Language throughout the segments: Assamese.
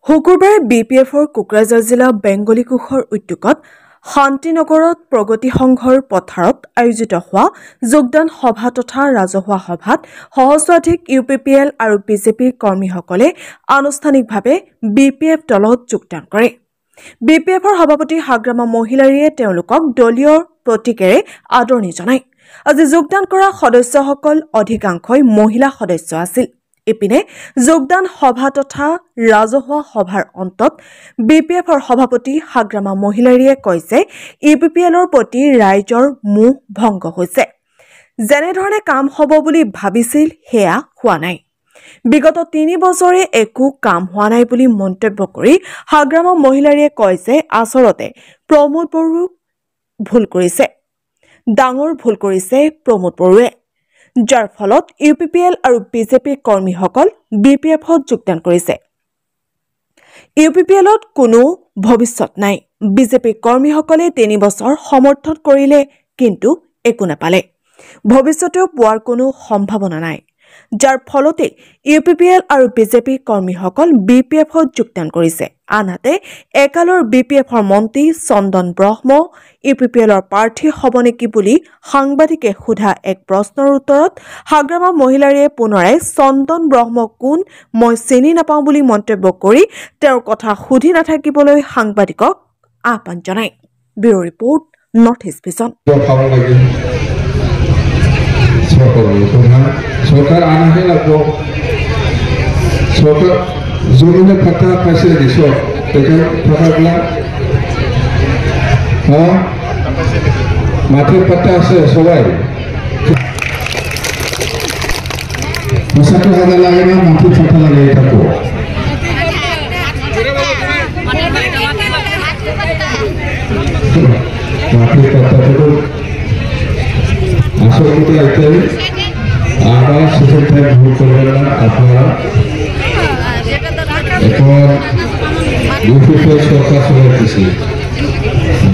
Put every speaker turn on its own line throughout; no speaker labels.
শুকুৰবাৰে BPFৰ কোকৰাঝাৰ জিলা বেংগলী কোষৰ উদ্যোগত শান্তিনগৰত প্ৰগতি সংঘৰ পথাৰত আয়োজিত হোৱা যোগদান সভা তথা ৰাজহুৱা সভাত সহস্ৰাধিক UPPL আৰু বিজেপিৰ কৰ্মীসকলে আনুষ্ঠানিকভাৱে BPF দলত যোগদান কৰে। BPFৰ সভাপতি হাগ্ৰামা মহিলাৰীয়ে তেওঁলোকক দলীয় প্ৰতীকেৰে আদৰণি জনায়। আজি যোগদান কৰা সদস্যসকল অধিকাংশই মহিলা সদস্য আছিল। ইপিনে যোগদান সভা তথা ৰাজহুৱা সভাৰ অন্তত BPFৰ সভাপতি হাগ্ৰামা মহিলাৰীয়ে কয় যে UPPLৰ প্ৰতি ৰাইজৰ মোহ ভংগ হৈছে। যেনেধৰণে কাম হ'ব বুলি ভাবিছিল সেয়া হোৱা নাই। বিগত 3 বছৰে একো কাম হোৱা নাই বুলি মন্তব্য কৰি হাগ্ৰামা মহিলাৰীয়ে কয় যে আচলতে প্ৰমোদ বড়োৱে ভুল কৰিছে, ডাঙৰ ভুল কৰিছে প্ৰমোদ বড়োৱে, যাৰ ফলত UPPL আৰু বিজেপিৰ কৰ্মীসকল BPFত যোগদান কৰিছে। UPPLত কোনো ভৱিষ্যত নাই। বিজেপিৰ কৰ্মীসকলে 3 বছৰ সমৰ্থন কৰিলে কিন্তু একো নাপালে। ভৱিষ্যতেও পোৱাৰ কোনো সম্ভাৱনা নাই, যাৰ ফলতে UPPL আৰু বিজেপিৰ কৰ্মীসকল BPFত যোগদান কৰিছে। আনহাতে একালৰ BPFৰ মন্ত্ৰী চন্দন ব্ৰহ্ম UPPLৰ প্ৰাৰ্থী হ'ব নেকি বুলি সাংবাদিকে সোধা এক প্ৰশ্নৰ উত্তৰত হাগ্ৰামা মহিলাৰীয়ে পুনৰাই চন্দন ব্ৰহ্ম কোন মই চিনি নাপাওঁ বুলি মন্তব্য কৰি তেওঁৰ কথা সুধি নাথাকিবলৈ সাংবাদিকক আহ্বান জনায়। Bureau report, north east vision.
सरकार आना है लगभग सरकार जमीन पट्टा पैसे दिसो लेकिन पट्टा गला हाँ माथे पट्टा से सबाई मसा के ज़्यादा लगे ना माथे पट्टा लगे इतना माथे पट्टा तो आशा करते हैं आगा सुसंत भूल करना अपना এখন UPPL সরকার চলাইতেছে।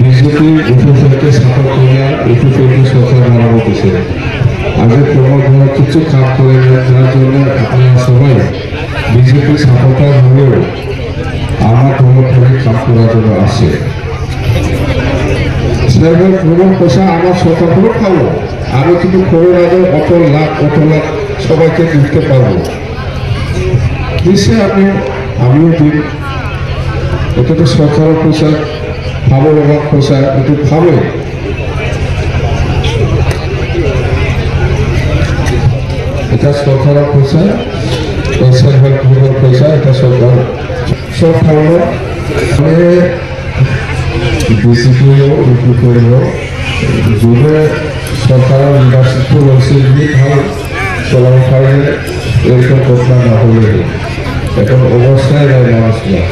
বিজেপি UPPLকে সাপোর্ট করে UPPLকে সরকার বানাইতেছে। আগে প্রমোদ কিছু কাজ করে যার জন্য আপনারা সবাই বিজেপি সাপোর্টার হলেও আমার প্রমোদ কাজ করার জন্য আসে। সেভাবে প্রমোদ পয়সা আমার সরকারগুলো খাবো। আমি কিন্তু করোনাতে অত লাখ সবাইকে দিতে পারবো। নিশ্চয় আমিও দিন এটা তো সরকারের পয়সা ভাবো লগা পয়সা একটু ভাবে এটা সরকারের পয়সা পয়সা এটা সরকার সব ভাবো বিসিপিও যুগে সরকারের লিডারশিপ রয়েছে যদি ভাল চলার পারে এরকম ঘটনা না হলে এখন অবস্থায় যায় মানুষরা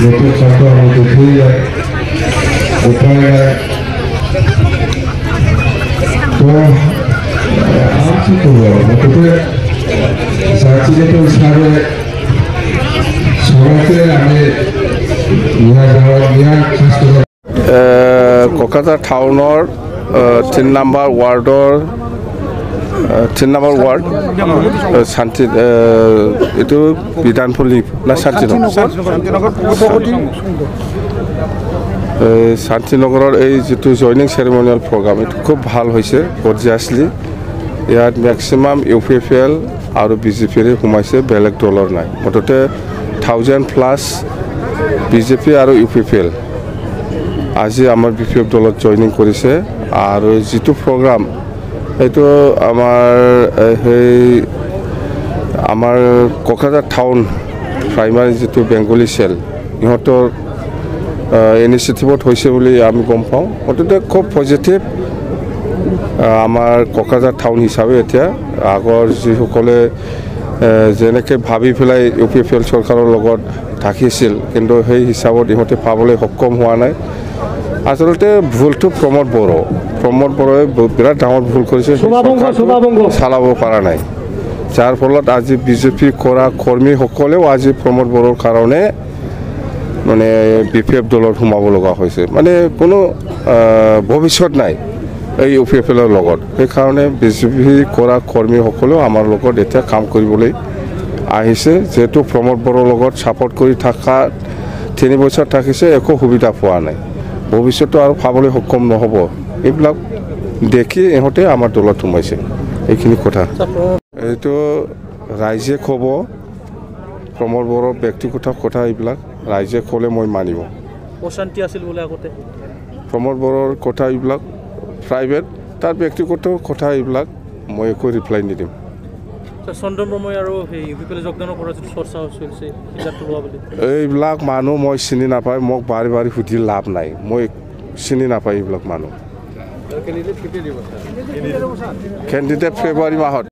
নতুন ছাত্র আমি দেখেই যায় উপায় নাই। তো আর কি করবো অতটা জাতীয়ত হিসাবে সবাইকে আমি খাস করে
কোকৰাঝাৰ টাউনৰ 3 নম্বৰ ৱাৰ্ডৰ 3 নম্বৰ ৱাৰ্ড শান্তি এইটো বিধানপল্লী না শান্তিনগৰৰ এই যিটো জইনিং চেৰিমনিয়েল প্ৰগ্ৰাম এইটো খুব ভাল হৈছে, গৰ্জিয়াছলি। ইয়াত মেক্সিমাম UPPL আৰু বিজেপিৰে সোমাইছে, বেলেগ দলৰ নাই। মুঠতে 1000+ বিজেপি আৰু UPPL আজি আমাৰ BPF দলত জইনিং কৰিছে। আৰু যিটো প্ৰগ্ৰাম এইটো আমাৰ কোকৰাঝাৰ টাউন প্ৰাইমাৰী যিটো বেংগলী চেল ইহঁতৰ ইনিচিয়েটিভত হৈছে বুলি আমি গম পাওঁ। মুঠতে খুব পজিটিভ আমাৰ কোকৰাঝাৰ টাউন হিচাপে। এতিয়া আগৰ যিসকলে যেনেকৈ ভাবি পেলাই UPPL চৰকাৰৰ লগত থাকিছিল কিন্তু সেই হিচাপত ইহঁতে পাবলৈ সক্ষম হোৱা নাই। আচলতে ভুলটো প্ৰমোদ বড়োৱে বিৰাট ডাঙৰ ভুল কৰিছে, চলাব পৰা নাই। যাৰ ফলত আজি বিজেপি কৰা কৰ্মীসকলেও আজি প্ৰমোদ বড়োৰ কাৰণে মানে BPF দলত সোমাব লগা হৈছে। মানে কোনো ভৱিষ্যত নাই এই UPPLৰ লগত। সেইকাৰণে বিজেপি কৰা কৰ্মীসকলেও আমাৰ লগত এতিয়া কাম কৰিবলৈ আহিছে যেহেতু প্ৰমোদ বড়োৰ লগত ছাপোৰ্ট কৰি থকা 3 বছৰ থাকিছে একো সুবিধা পোৱা নাই ভৱিষ্যতে আৰু পাবলৈ সক্ষম নহ'ব এইবিলাক দেখি ইহঁতে আমাৰ দলত সোমাইছে এইখিনি কথা এইটো ৰাইজে ক'ব প্ৰমোদ বড়োৰ ব্যক্তিগত কথা এইবিলাক ৰাইজে ক'লে মই মানিব
অশান্তি আছিল বোলে আগতে
প্ৰমোদ বড়োৰ কথা এইবিলাক প্ৰাইভেট তাৰ ব্যক্তিগত কথা এইবিলাক মই একো ৰিপ্লাই নিদিম
চন্দ্ৰময় আৰু সেই ইউপিপিএল যোগদানৰ পৰা যিটো চৰ্চা চলিছে সিদ্ধান্ত লোৱা বুলি
এইবিলাক মানুহ মই চিনি নাপায় মোক বাৰে বাৰে সুধি লাভ নাই মই চিনি নাপায় এইবিলাক মানুহ কেণ্ডিডেট ফেব্ৰুৱাৰী মাহত